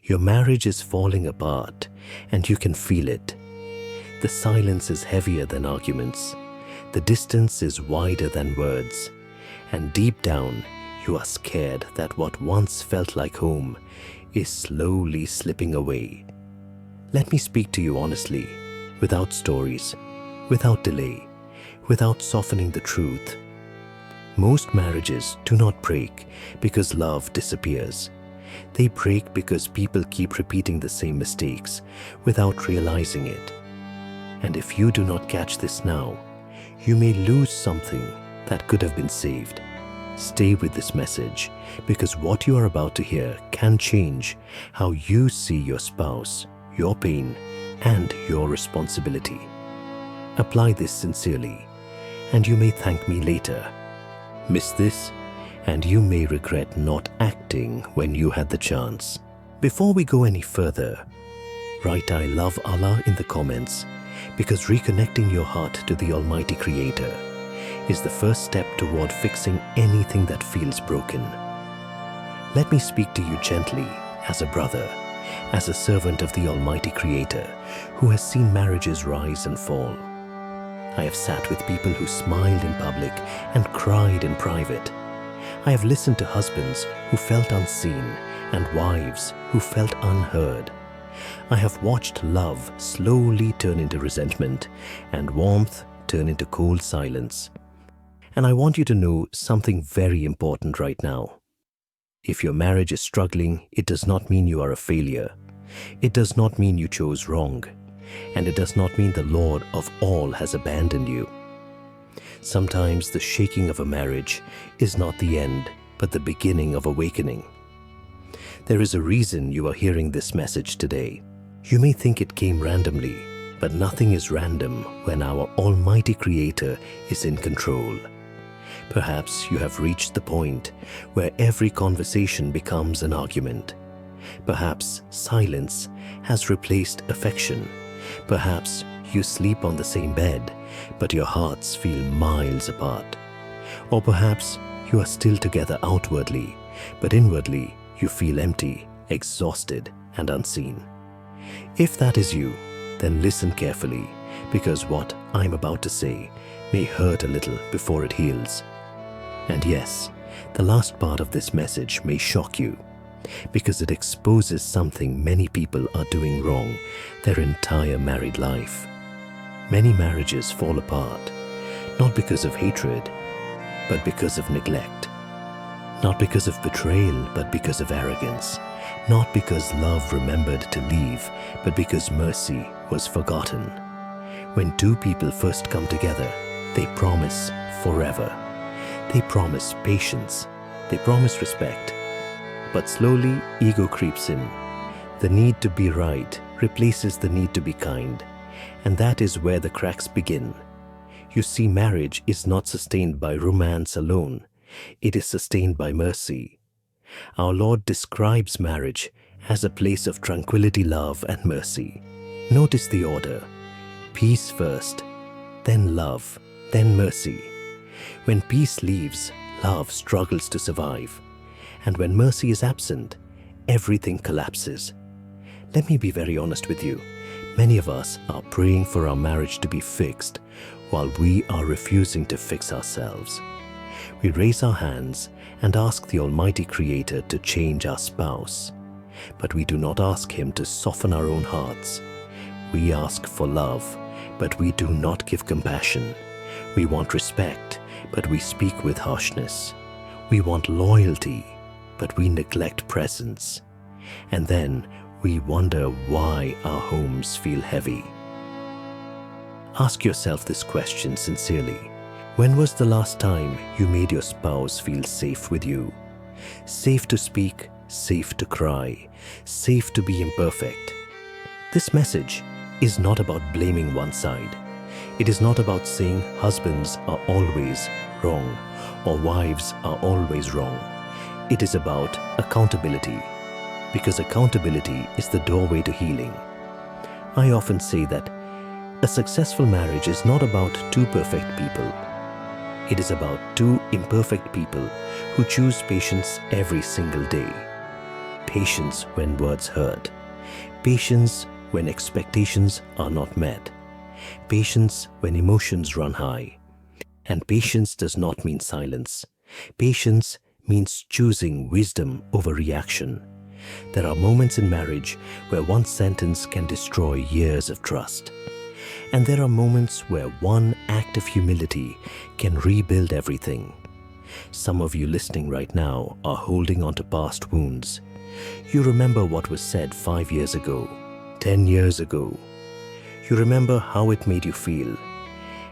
Your marriage is falling apart and you can feel it. The silence is heavier than arguments. The distance is wider than words. And deep down, you are scared that what once felt like home is slowly slipping away. Let me speak to you honestly, without stories, without delay, without softening the truth. Most marriages do not break because love disappears. They break because people keep repeating the same mistakes without realizing it. And if you do not catch this now, you may lose something that could have been saved. Stay with this message because what you are about to hear can change how you see your spouse, your pain, and your responsibility. Apply this sincerely, and you may thank me later. Miss this, and you may regret not acting when you had the chance. Before we go any further, write "I love Allah" in the comments, because reconnecting your heart to the Almighty Creator is the first step toward fixing anything that feels broken. Let me speak to you gently as a brother, as a servant of the Almighty Creator who has seen marriages rise and fall. I have sat with people who smiled in public and cried in private. I have listened to husbands who felt unseen and wives who felt unheard. I have watched love slowly turn into resentment and warmth turn into cold silence. And I want you to know something very important right now. If your marriage is struggling, it does not mean you are a failure. It does not mean you chose wrong. And it does not mean the Lord of all has abandoned you. Sometimes the shaking of a marriage is not the end, but the beginning of awakening. There is a reason you are hearing this message today. You may think it came randomly, but nothing is random when our Almighty Creator is in control. Perhaps you have reached the point where every conversation becomes an argument. Perhaps silence has replaced affection. Perhaps you sleep on the same bed, but your hearts feel miles apart. Or perhaps you are still together outwardly, but inwardly you feel empty, exhausted, and unseen. If that is you, then listen carefully, because what I'm about to say may hurt a little before it heals. And yes, the last part of this message may shock you, because it exposes something many people are doing wrong their entire married life. Many marriages fall apart, not because of hatred, but because of neglect. Not because of betrayal, but because of arrogance. Not because love remembered to leave, but because mercy was forgotten. When two people first come together, they promise forever. They promise patience. They promise respect. But slowly, ego creeps in. The need to be right replaces the need to be kind. And that is where the cracks begin. You see, marriage is not sustained by romance alone. It is sustained by mercy. Our Lord describes marriage as a place of tranquility, love, and mercy. Notice the order. Peace first, then love, then mercy. When peace leaves, love struggles to survive. And when mercy is absent, everything collapses. Let me be very honest with you. Many of us are praying for our marriage to be fixed while we are refusing to fix ourselves. We raise our hands and ask the Almighty Creator to change our spouse. But we do not ask Him to soften our own hearts. We ask for love, but we do not give compassion. We want respect, but we speak with harshness. We want loyalty, but we neglect presence. And then we wonder why our homes feel heavy. Ask yourself this question sincerely. When was the last time you made your spouse feel safe with you? Safe to speak, safe to cry, safe to be imperfect. This message is not about blaming one side. It is not about saying husbands are always wrong or wives are always wrong. It is about accountability, because accountability is the doorway to healing. I often say that a successful marriage is not about two perfect people. It is about two imperfect people who choose patience every single day. patience when words hurt, patience when expectations are not met, patience when emotions run high. And patience does not mean silence. Patience means choosing wisdom over reaction. There are moments in marriage where one sentence can destroy years of trust. And there are moments where one act of humility can rebuild everything. Some of you listening right now are holding on to past wounds. You remember what was said 5 years ago, 10 years ago. You remember how it made you feel.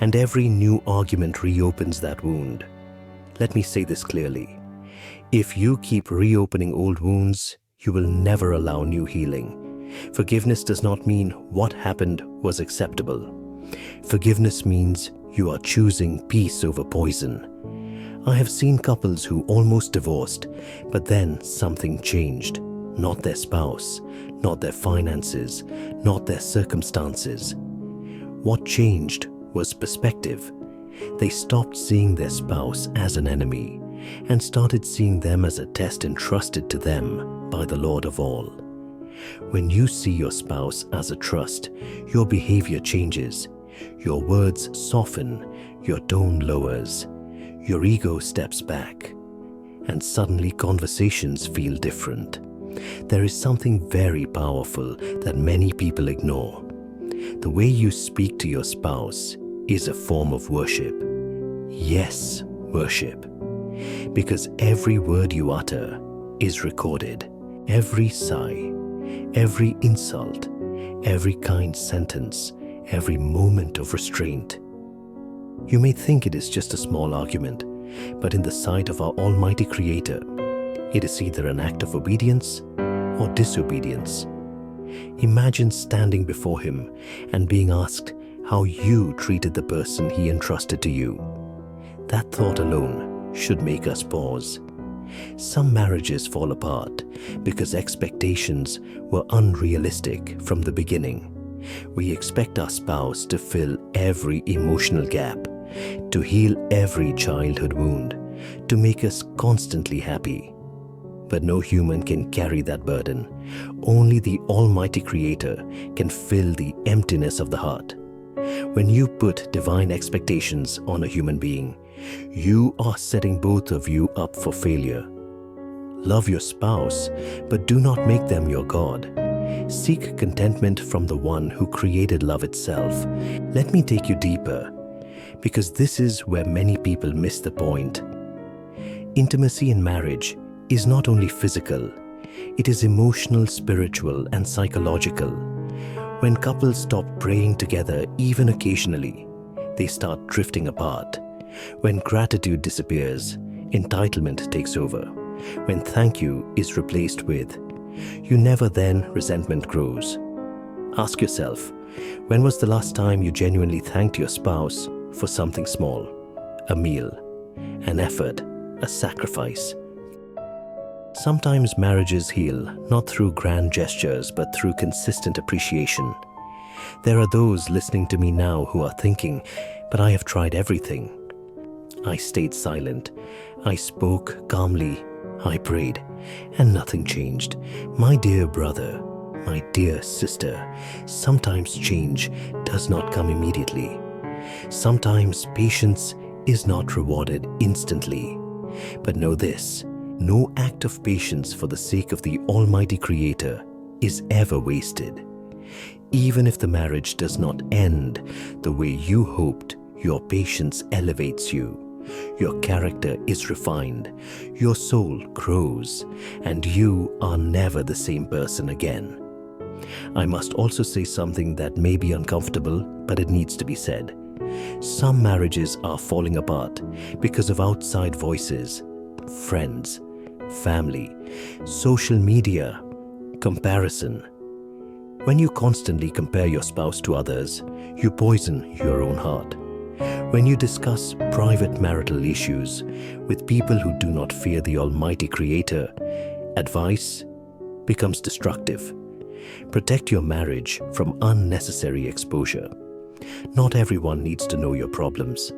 And every new argument reopens that wound. Let me say this clearly. If you keep reopening old wounds, you will never allow new healing. Forgiveness does not mean what happened was acceptable. Forgiveness means you are choosing peace over poison. I have seen couples who almost divorced, but then something changed. Not their spouse, not their finances, not their circumstances. What changed was perspective. They stopped seeing their spouse as an enemy and started seeing them as a test entrusted to them by the Lord of all. When you see your spouse as a trust, your behavior changes, your words soften, your tone lowers, your ego steps back, and suddenly conversations feel different. There is something very powerful that many people ignore. The way you speak to your spouse is a form of worship. Yes, worship. Because every word you utter is recorded. Every sigh, every insult, every kind sentence, every moment of restraint. You may think it is just a small argument, but in the sight of our Almighty Creator, it is either an act of obedience or disobedience. Imagine standing before Him and being asked how you treated the person He entrusted to you. That thought alone should make us pause. Some marriages fall apart because expectations were unrealistic from the beginning. We expect our spouse to fill every emotional gap, to heal every childhood wound, to make us constantly happy. But no human can carry that burden. Only the Almighty Creator can fill the emptiness of the heart. When you put divine expectations on a human being, you are setting both of you up for failure. Love your spouse, but do not make them your God. Seek contentment from the one who created love itself. Let me take you deeper, because this is where many people miss the point. Intimacy in marriage is not only physical, it is emotional, spiritual, and psychological. When couples stop praying together even occasionally, they start drifting apart. When gratitude disappears, entitlement takes over. When thank you is replaced with you never, then resentment grows. Ask yourself, when was the last time you genuinely thanked your spouse for something small? A meal, an effort, a sacrifice. Sometimes marriages heal not through grand gestures but through consistent appreciation. There are those listening to me now who are thinking, but I have tried everything. I stayed silent. I spoke calmly. I prayed, and nothing changed. My dear brother, my dear sister, sometimes change does not come immediately. Sometimes patience is not rewarded instantly. But know this, no act of patience for the sake of the Almighty Creator is ever wasted. Even if the marriage does not end the way you hoped, your patience elevates you. Your character is refined, your soul grows, and you are never the same person again. I must also say something that may be uncomfortable, but it needs to be said. Some marriages are falling apart because of outside voices, friends, family, social media, comparison. When you constantly compare your spouse to others, you poison your own heart. When you discuss private marital issues with people who do not fear the Almighty Creator, advice becomes destructive. Protect your marriage from unnecessary exposure. Not everyone needs to know your problems.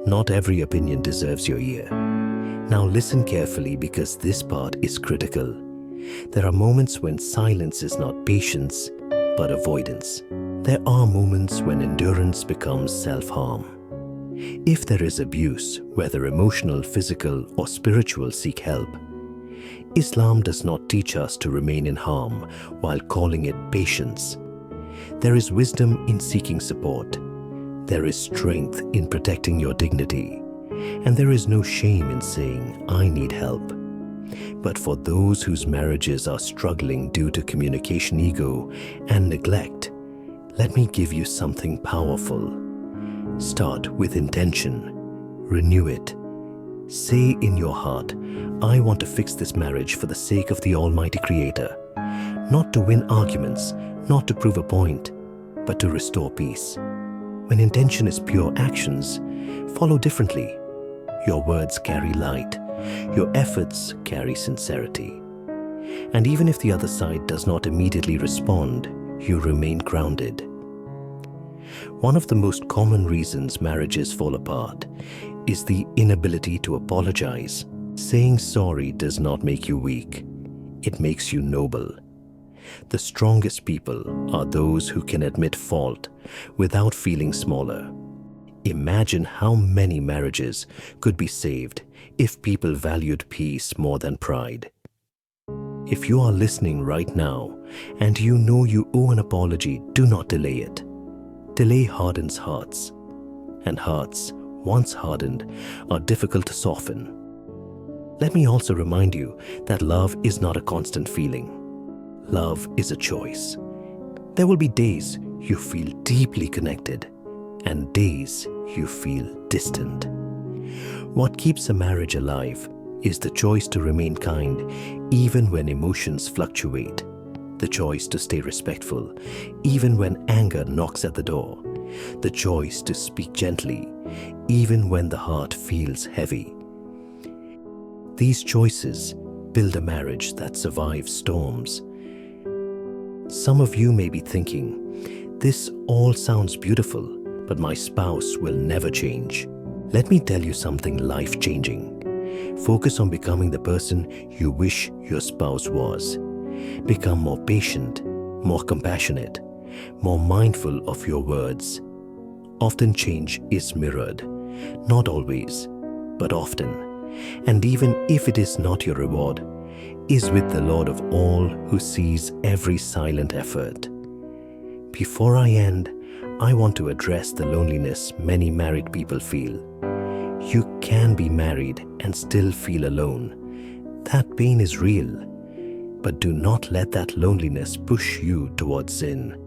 Not every opinion deserves your ear. Now listen carefully, because this part is critical. There are moments when silence is not patience, but avoidance. There are moments when endurance becomes self-harm. If there is abuse, whether emotional, physical, or spiritual, seek help. Islam does not teach us to remain in harm while calling it patience. There is wisdom in seeking support. There is strength in protecting your dignity. And there is no shame in saying, I need help. But for those whose marriages are struggling due to communication ego and neglect, let me give you something powerful. Start with intention. Renew it. Say in your heart, I want to fix this marriage for the sake of the Almighty Creator. Not to win arguments, not to prove a point, but to restore peace. When intention is pure, actions follow differently. Your words carry light. Your efforts carry sincerity. And even if the other side does not immediately respond, you remain grounded. One of the most common reasons marriages fall apart is the inability to apologize. Saying sorry does not make you weak. It makes you noble. The strongest people are those who can admit fault without feeling smaller. Imagine how many marriages could be saved if people valued peace more than pride. If you are listening right now and you know you owe an apology, do not delay it. Delay hardens hearts, and hearts, once hardened, are difficult to soften. Let me also remind you that love is not a constant feeling. Love is a choice. There will be days you feel deeply connected and days you feel distant. What keeps a marriage alive is the choice to remain kind even when emotions fluctuate, the choice to stay respectful even when anger knocks at the door, the choice to speak gently even when the heart feels heavy. These choices build a marriage that survives storms. Some of you may be thinking, this all sounds beautiful, but my spouse will never change. Let me tell you something life-changing. Focus on becoming the person you wish your spouse was. Become more patient, more compassionate, more mindful of your words. Often change is mirrored. Not always, but often. And even if it is not your reward, is with the Lord of all who sees every silent effort. Before I end, I want to address the loneliness many married people feel. You can be married and still feel alone. That pain is real. But do not let that loneliness push you towards sin.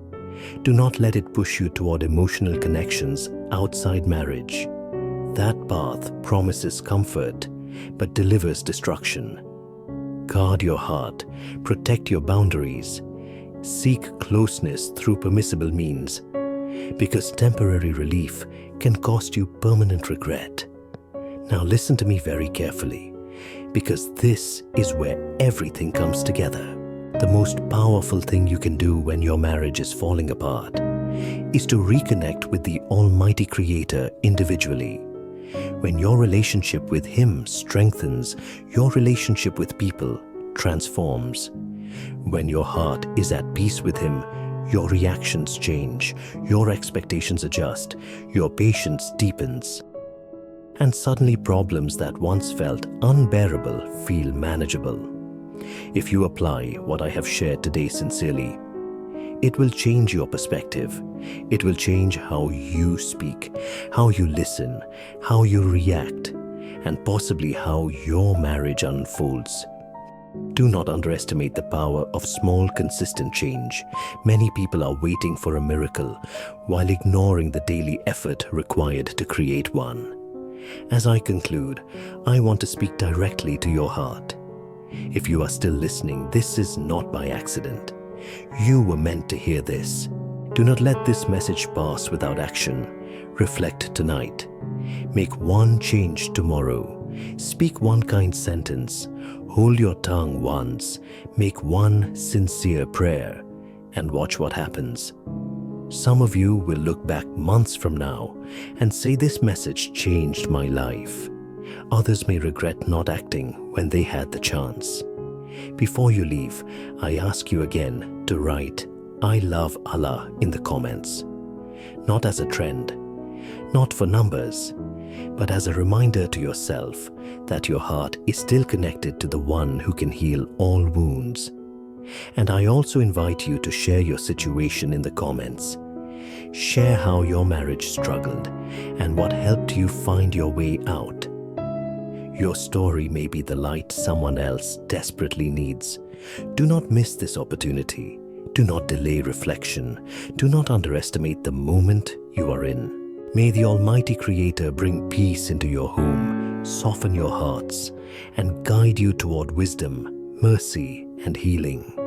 Do not let it push you toward emotional connections outside marriage. That path promises comfort, but delivers destruction. Guard your heart, protect your boundaries, seek closeness through permissible means, because temporary relief can cost you permanent regret. Now listen to me very carefully, because this is where everything comes together. The most powerful thing you can do when your marriage is falling apart is to reconnect with the Almighty Creator individually. When your relationship with Him strengthens, your relationship with people transforms. When your heart is at peace with Him, your reactions change, your expectations adjust, your patience deepens. And suddenly problems that once felt unbearable feel manageable. If you apply what I have shared today sincerely, it will change your perspective. It will change how you speak, how you listen, how you react, and possibly how your marriage unfolds. Do not underestimate the power of small, consistent change. Many people are waiting for a miracle while ignoring the daily effort required to create one. As I conclude, I want to speak directly to your heart. If you are still listening, this is not by accident. You were meant to hear this. Do not let this message pass without action. Reflect tonight. Make one change tomorrow. Speak one kind sentence. Hold your tongue once. Make one sincere prayer. And watch what happens. Some of you will look back months from now and say this message changed my life. Others may regret not acting when they had the chance. Before you leave, I ask you again to write "I love Allah" in the comments. Not as a trend, not for numbers, but as a reminder to yourself that your heart is still connected to the one who can heal all wounds. And I also invite you to share your situation in the comments. Share how your marriage struggled and what helped you find your way out. Your story may be the light someone else desperately needs. Do not miss this opportunity. Do not delay reflection. Do not underestimate the moment you are in. May the Almighty Creator bring peace into your home, soften your hearts, and guide you toward wisdom, mercy, and healing.